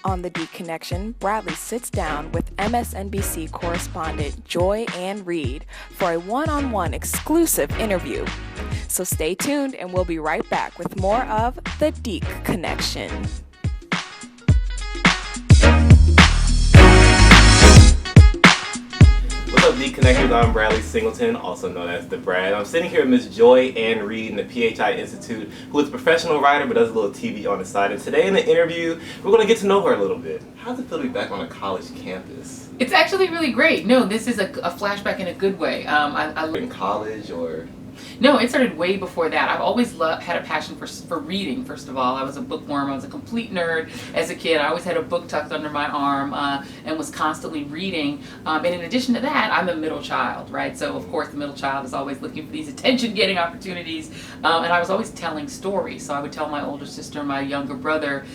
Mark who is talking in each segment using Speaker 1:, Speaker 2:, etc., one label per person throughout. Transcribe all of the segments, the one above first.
Speaker 1: On the DeaConnection, Bradley sits down with MSNBC correspondent Joy Ann Reid for a one-on-one exclusive interview. So stay tuned and we'll be right back with more of the DeaConnection.
Speaker 2: What's up, DeaConnectors? I'm Bradley Singleton, also known as The Brad. I'm sitting here with Ms. Joy Ann Reid in the PHI Institute, who is a professional writer but does a little TV on the side. And today in the interview, we're going to get to know her a little bit. How's it feel to be back on a college campus?
Speaker 3: It's actually really great. No, this is a flashback in a good way. I
Speaker 2: In college or?
Speaker 3: No, it started way before that. I've always had a passion for reading, first of all. I was a bookworm. I was a complete nerd as a kid. I always had a book tucked under my arm and was constantly reading. And in addition to that, I'm a middle child, right? So, of course, the middle child is always looking for these attention-getting opportunities. And I was always telling stories. So I would tell my older sister and my younger brother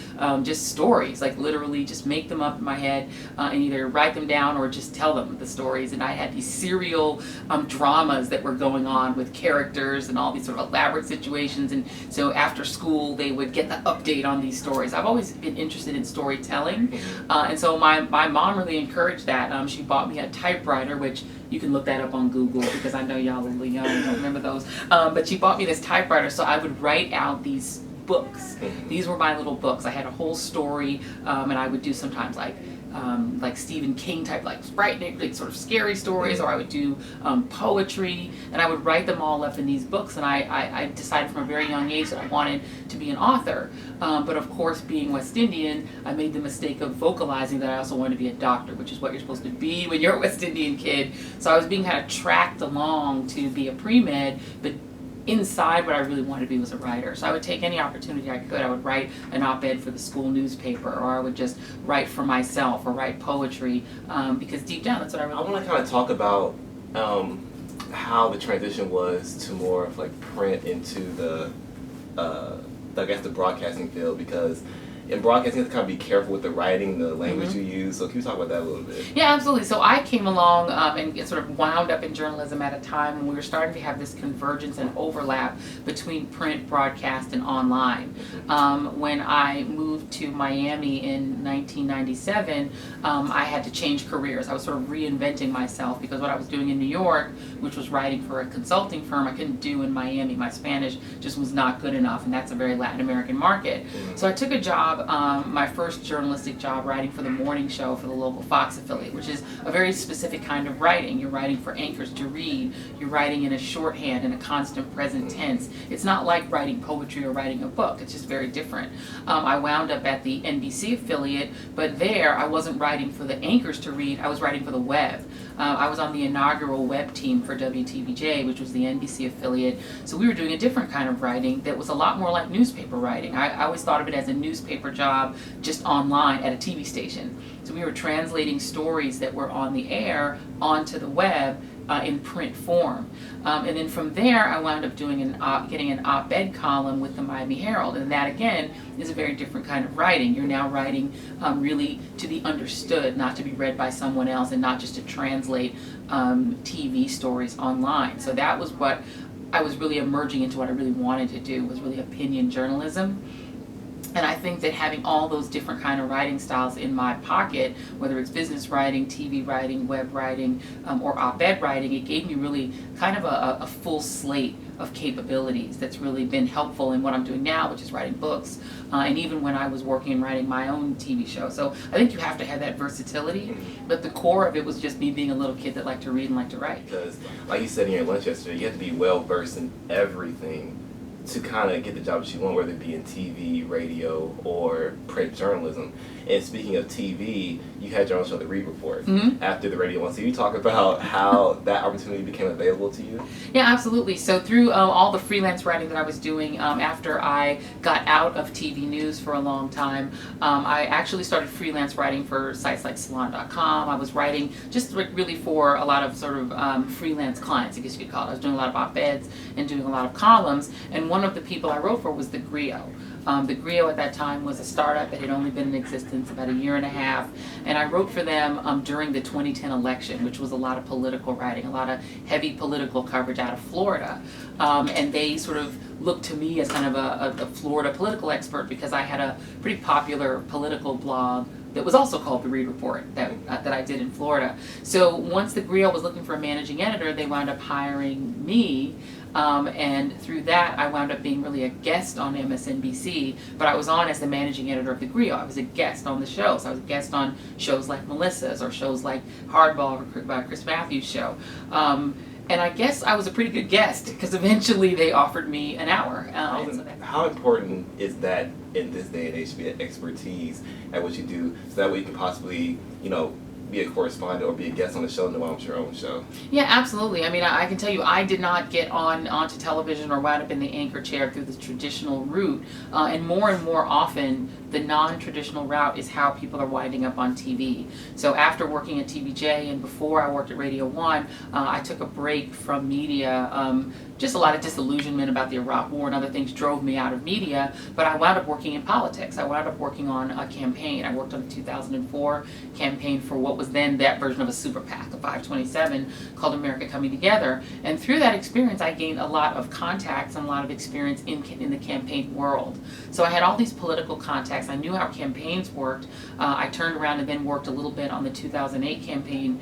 Speaker 3: just stories, like literally just make them up in my head and either write them down or just tell them the stories. And I had these serial dramas that were going on with characters and all these sort of elaborate situations, and so after school they would get the update on these stories. I've always been interested in storytelling, and so my mom really encouraged that. She bought me a typewriter, which you can look that up on Google because I know y'all are really young and don't remember those, but she bought me this typewriter so I would write out these books. These were my little books. I had a whole story, and I would do sometimes like Stephen King type, like frightening, like sort of scary stories, or I would do poetry, and I would write them all up in these books. And I decided from a very young age that I wanted to be an author. But of course, being West Indian, I made the mistake of vocalizing that I also wanted to be a doctor, which is what you're supposed to be when you're a West Indian kid. So I was being kind of tracked along to be a pre-med, but inside what I really wanted to be was a writer. So I would take any opportunity I could. I would write an op-ed for the school newspaper, or I would just write for myself or write poetry, because deep down that's what I really
Speaker 2: want to kind of talk about how the transition was to more of like print into the, I guess, the broadcasting field, because in broadcasting, you have to kind of be careful with the writing, the language you use. So can you talk about that a little bit?
Speaker 3: Yeah, absolutely. So I came along and sort of wound up in journalism at a time when we were starting to have this convergence and overlap between print, broadcast, and online. When I moved to Miami in 1997, I had to change careers. I was sort of reinventing myself because what I was doing in New York, which was writing for a consulting firm, I couldn't do in Miami. My Spanish just was not good enough, and that's a very Latin American market. So I took a job, my first journalistic job, writing for the morning show for the local Fox affiliate, which is a very specific kind of writing. You're writing for anchors to read. You're writing in a shorthand, in a constant present tense. It's not like writing poetry or writing a book. It's just very different. I wound up at the NBC affiliate, but there I wasn't writing for the anchors to read. I was writing for the web. I was on the inaugural web team for WTVJ, which was the NBC affiliate. So we were doing a different kind of writing that was a lot more like newspaper writing. I always thought of it as a newspaper job just online at a TV station. So we were translating stories that were on the air onto the web in print form. And then from there, I wound up doing getting an op-ed column with the Miami Herald. And that, again, is a very different kind of writing. You're now writing really to be understood, not to be read by someone else, and not just to translate TV stories online. So that was what I was really emerging into. What I really wanted to do was really opinion journalism. And I think that having all those different kind of writing styles in my pocket, whether it's business writing, TV writing, web writing, or op-ed writing, it gave me really kind of a full slate of capabilities that's really been helpful in what I'm doing now, which is writing books, and even when I was working and writing my own TV show. So I think you have to have that versatility, but the core of it was just me being a little kid that liked to read and liked to write.
Speaker 2: Because, like you said in your lunch yesterday, you have to be well-versed in everything to kind of get the job that you want, whether it be in TV, radio, or print journalism. And speaking of TV, you had your own show, The Reid Report, after the radio one. So you talk about how that opportunity became available to you?
Speaker 3: Yeah, absolutely. So through all the freelance writing that I was doing after I got out of TV news for a long time, I actually started freelance writing for sites like Salon.com. I was writing just really for a lot of sort of freelance clients, I guess you could call it. I was doing a lot of op-eds and doing a lot of columns, and one of the people I wrote for was the Griot. The Griot at that time was a startup that had only been in existence about a year and a half, and I wrote for them during the 2010 election, which was a lot of political writing, a lot of heavy political coverage out of Florida, and they sort of looked to me as kind of a Florida political expert because I had a pretty popular political blog that was also called The Reid Report that I did in Florida. So once the Griot was looking for a managing editor, they wound up hiring me, and through that I wound up being really a guest on MSNBC, but I was on as the managing editor of the Griot. I was a guest on the show, so I was a guest on shows like Melissa's or shows like Hardball or Chris Matthews' show. And I guess I was a pretty good guest because eventually they offered me an hour.
Speaker 2: How important is that in this day and age to be an expertise at what you do, so that way you can possibly, be a correspondent or be a guest on the show and launch your own show?
Speaker 3: Yeah, absolutely. I mean, I can tell you, I did not get onto television or wound up in the anchor chair through the traditional route, and more often, the non-traditional route is how people are winding up on TV. So after working at TVJ and before I worked at Radio 1, I took a break from media. Just a lot of disillusionment about the Iraq War and other things drove me out of media, but I wound up working in politics. I wound up working on a campaign. I worked on the 2004 campaign for what was then that version of a super PAC, a 527, called America Coming Together. And through that experience, I gained a lot of contacts and a lot of experience in the campaign world. So I had all these political contacts. I knew how campaigns worked. I turned around and then worked a little bit on the 2008 campaign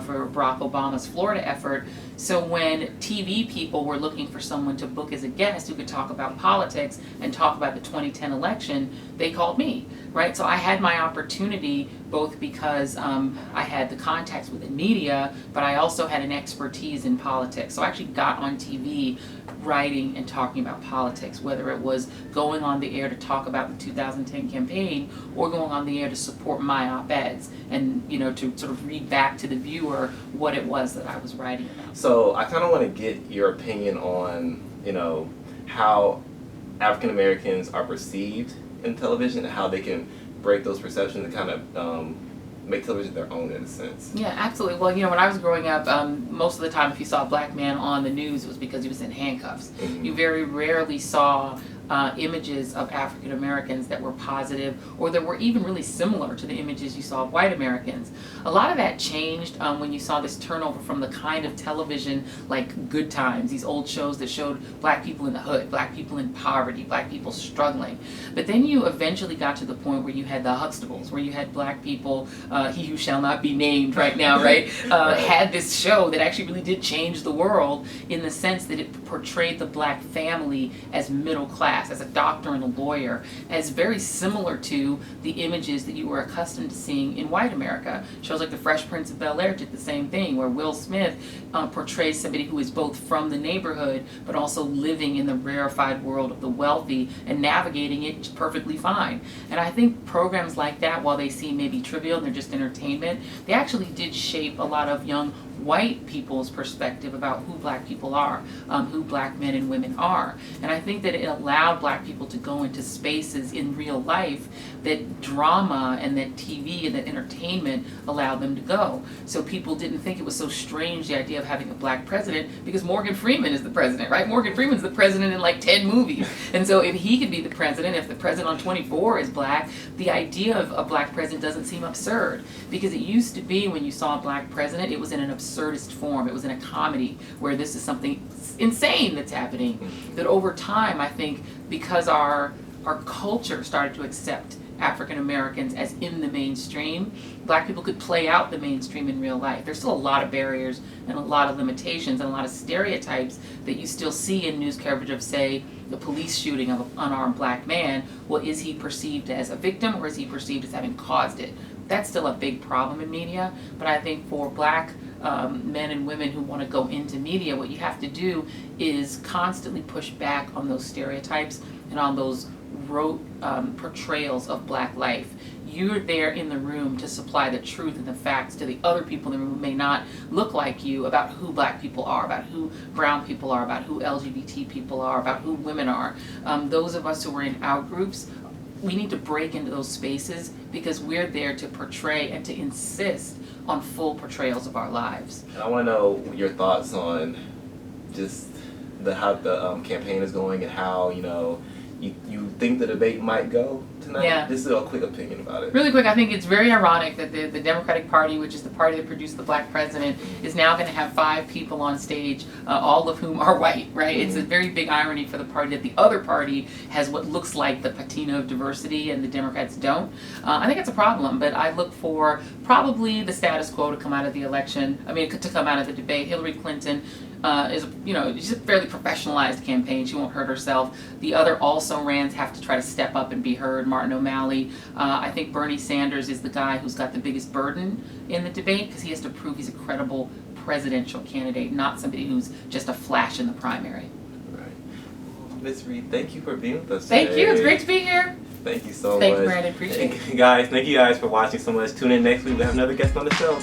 Speaker 3: for Barack Obama's Florida effort. So when TV people were looking for someone to book as a guest who could talk about politics and talk about the 2010 election, they called me, right? So I had my opportunity both because I had the contacts within media, but I also had an expertise in politics. So I actually got on TV writing and talking about politics, whether it was going on the air to talk about the 2010 campaign or going on the air to support my op-eds and, to sort of read back to the viewer what it was that I was writing about.
Speaker 2: So I kind of want to get your opinion on, how African Americans are perceived in television and how they can break those perceptions and kind of make television their own in a sense.
Speaker 3: Yeah, absolutely. Well, when I was growing up, most of the time if you saw a black man on the news, it was because he was in handcuffs. Mm-hmm. You very rarely saw images of African Americans that were positive or that were even really similar to the images you saw of white Americans. A lot of that changed when you saw this turnover from the kind of television like Good Times, these old shows that showed black people in the hood, black people in poverty, black people struggling. But then you eventually got to the point where you had the Huxtables, where you had black people, he who shall not be named right now, right, had this show that actually really did change the world in the sense that it portrayed the black family as middle class, as a doctor and a lawyer, as very similar to the images that you were accustomed to seeing in white America. Shows like The Fresh Prince of Bel-Air did the same thing, where Will Smith portrays somebody who is both from the neighborhood but also living in the rarefied world of the wealthy and navigating it perfectly fine. And I think programs like that, while they seem maybe trivial and they're just entertainment, they actually did shape a lot of young white people's perspective about who black people are, who black men and women are. And I think that it allowed black people to go into spaces in real life that drama and that TV and that entertainment allowed them to go. So people didn't think it was so strange, the idea of having a black president, because Morgan Freeman is the president, right? Morgan Freeman's the president in like 10 movies. And so if he could be the president, if the president on 24 is black, the idea of a black president doesn't seem absurd. Because it used to be when you saw a black president, it was in an absurdist form. It was in a comedy where this is something insane that's happening. That over time, I think, because our culture started to accept African Americans as in the mainstream, black people could play out the mainstream in real life. There's still a lot of barriers and a lot of limitations and a lot of stereotypes that you still see in news coverage of, say, the police shooting of an unarmed black man. Well, is he perceived as a victim or is he perceived as having caused it? That's still a big problem in media, but I think for black men and women who want to go into media, what you have to do is constantly push back on those stereotypes and on those rote portrayals of black life. You're there in the room to supply the truth and the facts to the other people in the room who may not look like you about who black people are, about who brown people are, about who LGBT people are, about who women are. Those of us who are in out groups, we need to break into those spaces because we're there to portray and to insist on full portrayals of our lives.
Speaker 2: And I want to know your thoughts on just how the campaign is going and how, You think the debate might go tonight?
Speaker 3: Yeah.
Speaker 2: Just a quick opinion about it.
Speaker 3: Really quick, I think it's very ironic that the Democratic Party, which is the party that produced the black president, is now going to have 5 people on stage, all of whom are white, right? Mm-hmm. It's a very big irony for the party that the other party has what looks like the patina of diversity and the Democrats don't. I think it's a problem, but I look for probably the status quo to come out of the election, to come out of the debate. Hillary Clinton she's a fairly professionalized campaign. She won't hurt herself. The other also-rans have to try to step up and be heard. Martin O'Malley. I think Bernie Sanders is the guy who's got the biggest burden in the debate because he has to prove he's a credible presidential candidate, not somebody who's just a flash in the primary.
Speaker 2: Right. Ms. Reid, thank you for being with us
Speaker 3: today. Thank you. It's great to be here.
Speaker 2: Thank you so much.
Speaker 3: Thank you, Brandon. Appreciate it.
Speaker 2: Guys, thank you guys for watching so much. Tune in next week. We'll have another guest on the show.